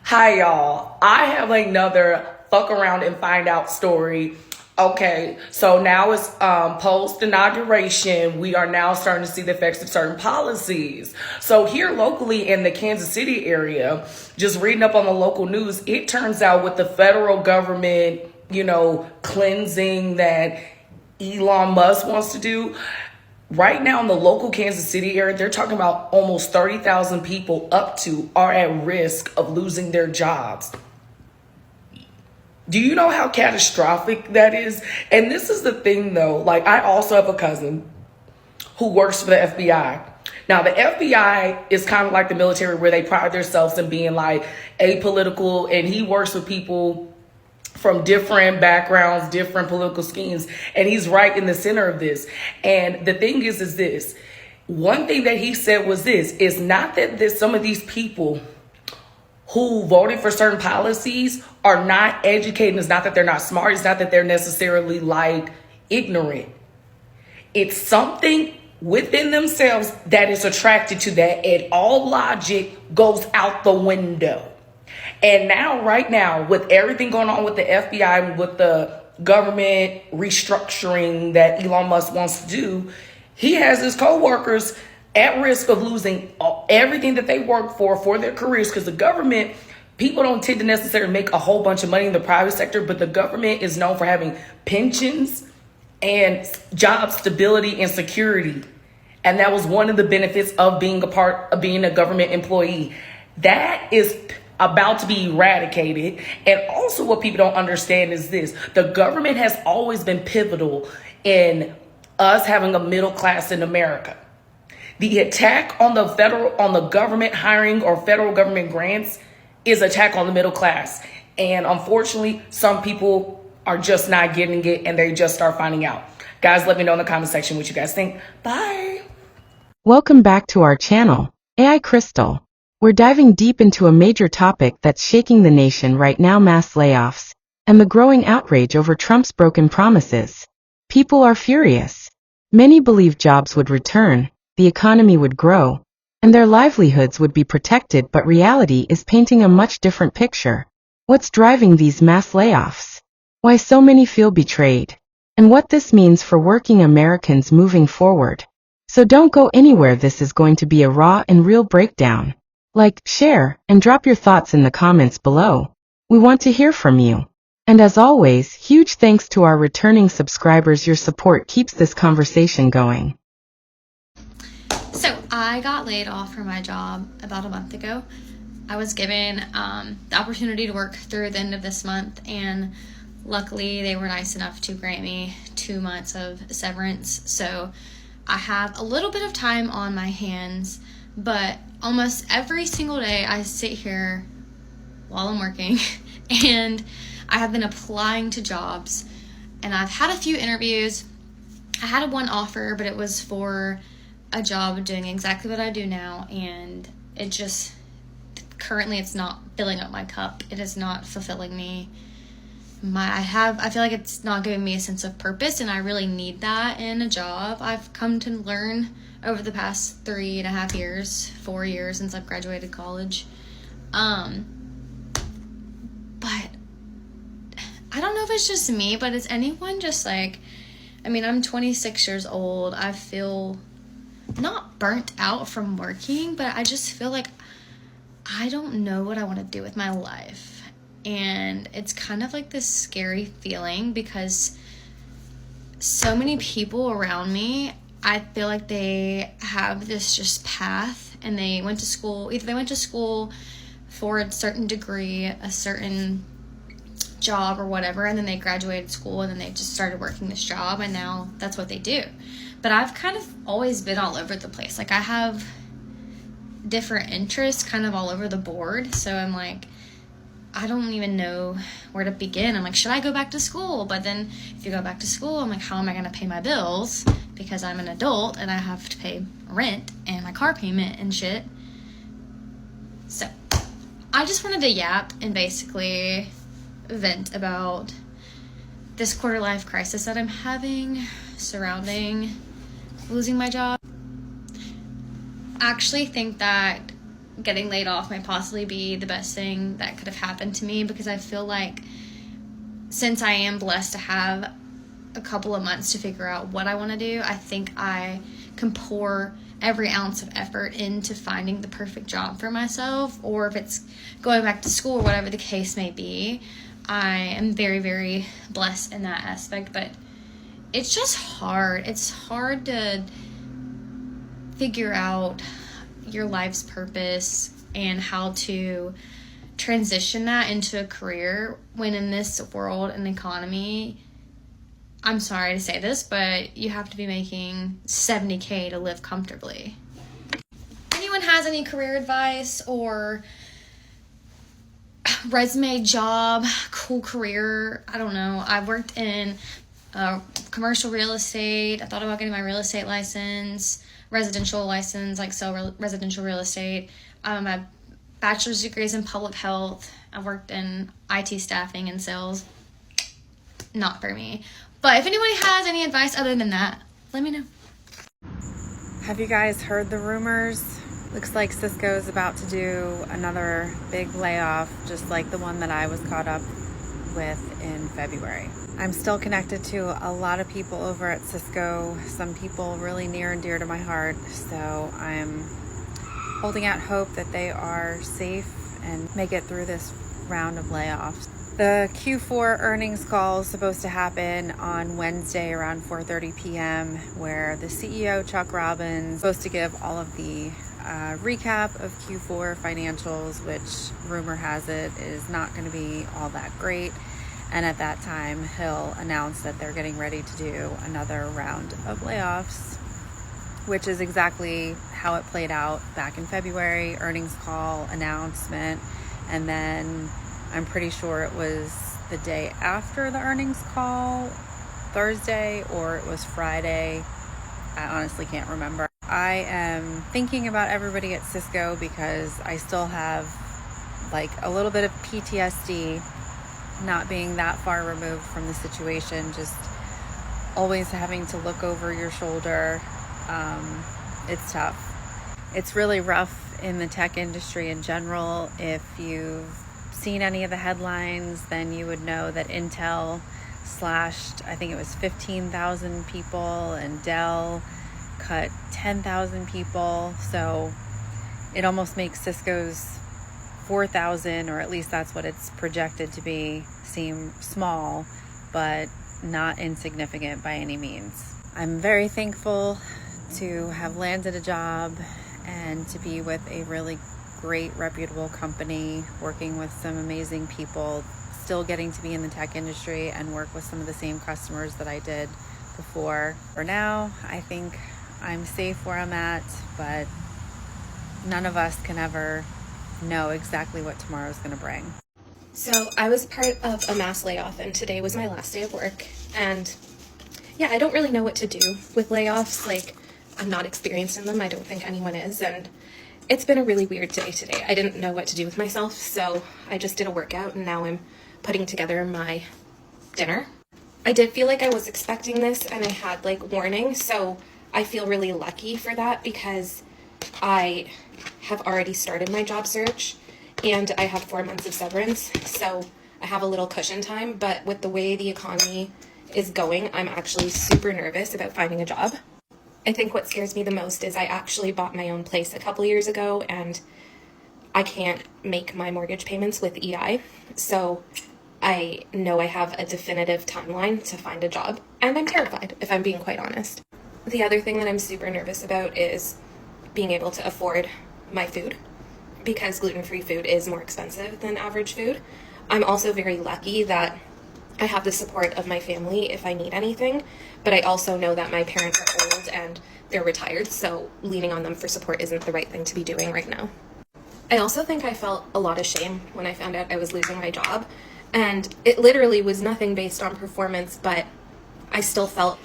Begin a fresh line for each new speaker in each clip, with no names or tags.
Hi, y'all. I have another fuck around and find out story. Okay, so now it's post inauguration. We are now starting to see the effects of certain policies. So here locally in the Kansas City area, just reading up on the local news, it turns out with the federal government, cleansing that Elon Musk wants to do. Right now in the local Kansas City area, they're talking about almost 30,000 people up to are at risk of losing their jobs. Do you know how catastrophic that is? And this is the thing though, like I also have a cousin who works for the FBI. Now the FBI is kind of like the military where they pride themselves in being like apolitical, and he works with people from different backgrounds, different political schemes, and he's right in the center of this. And the thing is this. One thing that he said was this, is not that some of these people who voted for certain policies are not educated. It's not that they're not smart. It's not that they're necessarily like ignorant. It's something within themselves that is attracted to that, and all logic goes out the window. And now, right now, with everything going on with the FBI and with the government restructuring that Elon Musk wants to do, he has his coworkers at risk of losing everything that they work for their careers. Because the government, people don't tend to necessarily make a whole bunch of money in the private sector, but the government is known for having pensions and job stability and security. And that was one of the benefits of being a government employee. That is about to be eradicated. And also what people don't understand is this: the government has always been pivotal in us having a middle class in America. The attack on the government hiring or federal government grants is attack on the middle class. And unfortunately, some people are just not getting it, and they just start finding out. Guys, let me know in the comment section what you guys think. Bye.
Welcome back to our channel, AI Crystal. We're diving deep into a major topic that's shaking the nation right now: mass layoffs and the growing outrage over Trump's broken promises. People are furious. Many believe jobs would return, the economy would grow, and their livelihoods would be protected, but reality is painting a much different picture. What's driving these mass layoffs? Why so many feel betrayed? And what this means for working Americans moving forward. So don't go anywhere. This is going to be a raw and real breakdown. Like, share, and drop your thoughts in the comments below. We want to hear from you. And as always, huge thanks to our returning subscribers. Your support keeps this conversation going.
So I got laid off from my job about a month ago. I was given the opportunity to work through the end of this month, and luckily they were nice enough to grant me 2 months of severance. So I have a little bit of time on my hands, but almost every single day I sit here while I'm working and I have been applying to jobs, and I've had a few interviews. I had one offer, but it was for a job doing exactly what I do now, and it just, currently it's not filling up my cup. It is not fulfilling me. I feel like it's not giving me a sense of purpose, and I really need that in a job. I've come to learn over the past 3.5 years, 4 years since I've graduated college. But I don't know if it's just me, but is anyone just like, I'm 26 years old. I feel not burnt out from working, but I just feel like I don't know what I want to do with my life. And it's kind of like this scary feeling because so many people around me, I feel like they have this just path, and they went to school. Either they went to school for a certain degree, a certain job or whatever, and then they graduated school, and then they just started working this job, and now that's what they do. But I've kind of always been all over the place. Like, I have different interests kind of all over the board. So I'm like, I don't even know where to begin. I'm like, should I go back to school? But then if you go back to school, I'm like, how am I going to pay my bills? Because I'm an adult and I have to pay rent and my car payment and shit. So I just wanted to yap and basically vent about this quarter life crisis that I'm having surrounding losing my job. I actually think that getting laid off might possibly be the best thing that could have happened to me, because I feel like since I am blessed to have a couple of months to figure out what I want to do, I think I can pour every ounce of effort into finding the perfect job for myself, or if it's going back to school or whatever the case may be. I am very, very blessed in that aspect, but it's just hard. It's hard to figure out your life's purpose and how to transition that into a career when in this world and economy, I'm sorry to say this, but you have to be making $70K to live comfortably. If anyone has any career advice or resume, job, cool career, I don't know. I've worked in commercial real estate. I thought about getting my real estate license, residential license, like sell residential real estate. My bachelor's degrees in public health. I worked in IT staffing and sales. Not for me. But if anybody has any advice other than that, let me know.
Have you guys heard the rumors? Looks like Cisco is about to do another big layoff, just like the one that I was caught up with in February. I'm still connected to a lot of people over at Cisco, some people really near and dear to my heart, so I'm holding out hope that they are safe and make it through this round of layoffs. The Q4 earnings call is supposed to happen on Wednesday around 4:30 p.m. where the CEO, Chuck Robbins, is supposed to give all of the recap of Q4 financials, which rumor has it is not going to be all that great. And at that time, he'll announce that they're getting ready to do another round of layoffs, which is exactly how it played out back in February. Earnings call, announcement, and then I'm pretty sure it was the day after the earnings call, Thursday, or it was Friday. I honestly can't remember. I am thinking about everybody at Cisco because I still have like a little bit of PTSD, not being that far removed from the situation, just always having to look over your shoulder. It's tough. It's really rough in the tech industry in general. If you've seen any of the headlines, then you would know that Intel slashed, I think it was 15,000 people, and Dell cut 10,000 people. So it almost makes Cisco's 4,000, or at least that's what it's projected to be, seem small, but not insignificant by any means. I'm very thankful to have landed a job and to be with a really great, reputable company, working with some amazing people, still getting to be in the tech industry and work with some of the same customers that I did before. For now, I think I'm safe where I'm at, but none of us can ever know exactly what tomorrow's going to bring.
So I was part of a mass layoff, and today was my last day of work. And yeah, I don't really know what to do with layoffs. Like, I'm not experienced in them. I don't think anyone is. And it's been a really weird day today. I didn't know what to do with myself, so I just did a workout, and now I'm putting together my dinner. I did feel like I was expecting this, and I had like warning, so I feel really lucky for that because I have already started my job search and I have 4 months of severance, so I have a little cushion time. But with the way the economy is going, I'm actually super nervous about finding a job. I think what scares me the most is I actually bought my own place a couple years ago, and I can't make my mortgage payments with EI. So I know I have a definitive timeline to find a job, and I'm terrified, if I'm being quite honest. The other thing that I'm super nervous about is being able to afford my food, because gluten-free food is more expensive than average food. I'm also very lucky that I have the support of my family if I need anything, but I also know that my parents are old and they're retired, so leaning on them for support isn't the right thing to be doing right now. I also think I felt a lot of shame when I found out I was losing my job, and it literally was nothing based on performance, but I still felt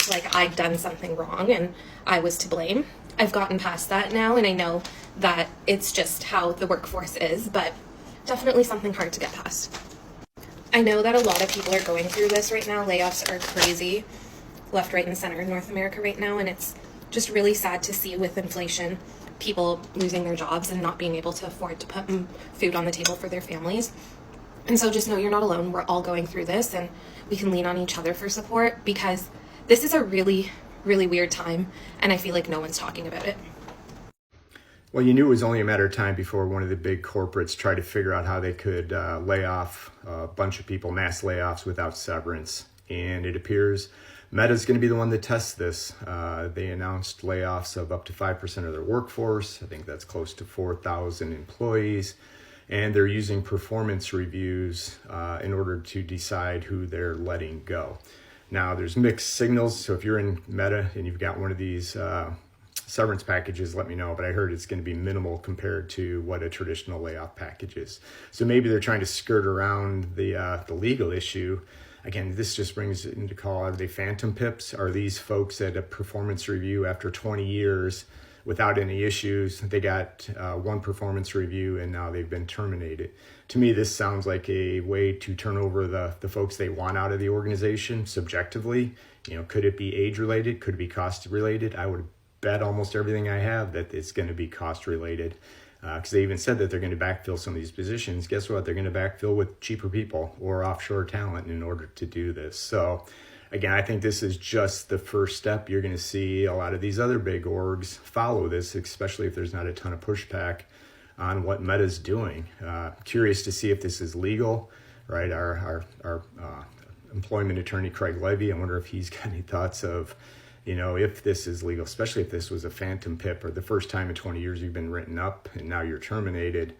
like I'd done something wrong and I was to blame. I've gotten past that now, and I know that it's just how the workforce is, but definitely something hard to get past. I know that a lot of people are going through this right now. Layoffs are crazy, left, right, and center in North America right now, and it's just really sad to see with inflation people losing their jobs and not being able to afford to put food on the table for their families. And so just know you're not alone. We're all going through this, and we can lean on each other for support, because this is a really, really weird time, and I feel like no one's talking about it.
Well, you knew it was only a matter of time before one of the big corporates tried to figure out how they could lay off a bunch of people, mass layoffs without severance. And it appears Meta's going to be the one that tests this. They announced layoffs of up to 5% of their workforce. I think that's close to 4,000 employees. And they're using performance reviews in order to decide who they're letting go. Now, there's mixed signals. So if you're in Meta and you've got one of these severance packages, let me know. But I heard it's going to be minimal compared to what a traditional layoff package is. So maybe they're trying to skirt around the legal issue. Again, this just brings into call, are they phantom pips? Are these folks at a performance review after 20 years without any issues? They got one performance review and now they've been terminated. To me, this sounds like a way to turn over the folks they want out of the organization subjectively. Could it be age related? Could it be cost related? I would bet almost everything I have that it's going to be cost related. Because they even said that they're going to backfill some of these positions. Guess what? They're going to backfill with cheaper people or offshore talent in order to do this. So again, I think this is just the first step. You're going to see a lot of these other big orgs follow this, especially if there's not a ton of pushback on what Meta's doing. Curious to see if this is legal, right? Our employment attorney, Craig Levy, I wonder if he's got any thoughts of, if this is legal, especially if this was a phantom PIP or the first time in 20 years you've been written up and now you're terminated.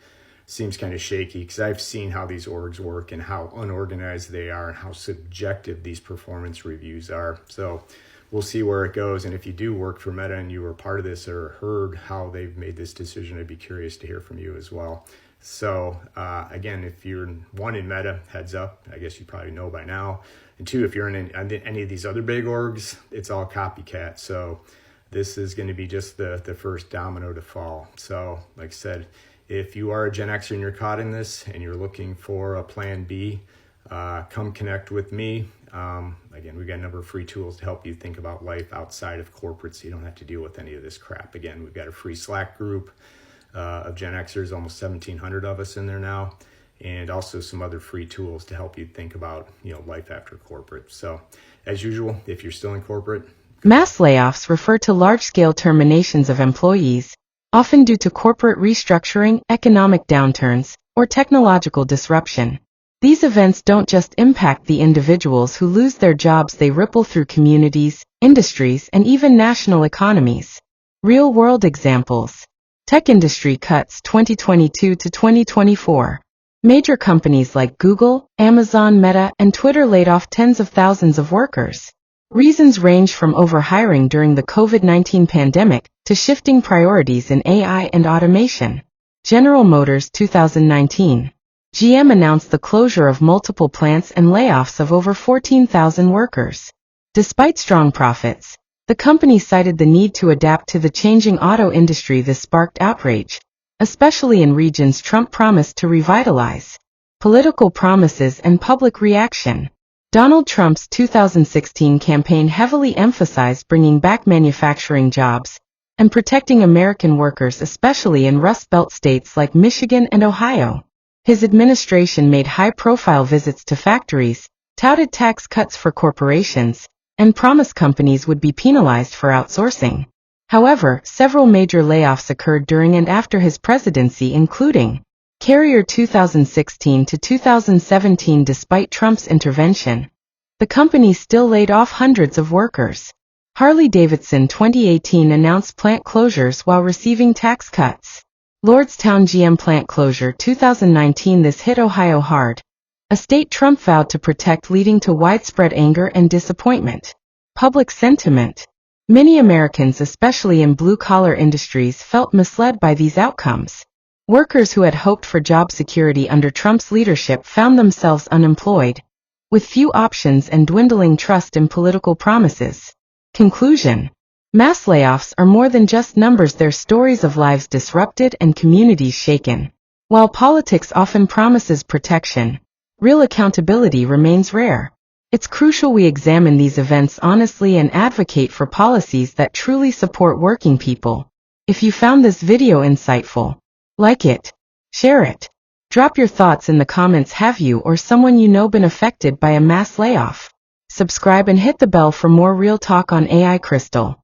Seems kind of shaky, because I've seen how these orgs work and how unorganized they are and how subjective these performance reviews are. So we'll see where it goes. And if you do work for Meta and you were part of this or heard how they've made this decision, I'd be curious to hear from you as well. So again, if you're one in Meta, heads up, I guess you probably know by now. And two, if you're in any of these other big orgs, it's all copycat. So this is going to be just the first domino to fall. So like I said, if you are a Gen Xer and you're caught in this and you're looking for a plan B, come connect with me. Again, we've got a number of free tools to help you think about life outside of corporate so you don't have to deal with any of this crap. Again, we've got a free Slack group of Gen Xers, almost 1,700 of us in there now, and also some other free tools to help you think about, life after corporate. So as usual, if you're still in corporate,
Mass layoffs refer to large-scale terminations of employees, often due to corporate restructuring, economic downturns, or technological disruption. These events don't just impact the individuals who lose their jobs, they ripple through communities, industries, and even national economies. Real-world examples. Tech industry cuts 2022 to 2024. Major companies like Google, Amazon, Meta, and Twitter laid off tens of thousands of workers. Reasons range from overhiring during the COVID-19 pandemic to shifting priorities in AI and automation. General Motors 2019. GM announced the closure of multiple plants and layoffs of over 14,000 workers. Despite strong profits, the company cited the need to adapt to the changing auto industry. This sparked outrage, especially in regions Trump promised to revitalize. Political promises and public reaction. Donald Trump's 2016 campaign heavily emphasized bringing back manufacturing jobs and protecting American workers, especially in Rust Belt states like Michigan and Ohio. His administration made high-profile visits to factories, touted tax cuts for corporations, and promised companies would be penalized for outsourcing. However, several major layoffs occurred during and after his presidency, including Carrier 2016 to 2017. Despite Trump's intervention, the company still laid off hundreds of workers. Harley-Davidson 2018 announced plant closures while receiving tax cuts. Lordstown GM plant closure 2019. This hit Ohio hard, a state Trump vowed to protect, leading to widespread anger and disappointment. Public sentiment. Many Americans, especially in blue-collar industries, felt misled by these outcomes. Workers who had hoped for job security under Trump's leadership found themselves unemployed, with few options and dwindling trust in political promises. Conclusion. Mass layoffs are more than just numbers. They're stories of lives disrupted and communities shaken. While politics often promises protection, real accountability remains rare. It's crucial we examine these events honestly and advocate for policies that truly support working people. If you found this video insightful, like it, share it. Drop your thoughts in the comments. Have you or someone you know been affected by a mass layoff? Subscribe and hit the bell for more real talk on AI Crystal.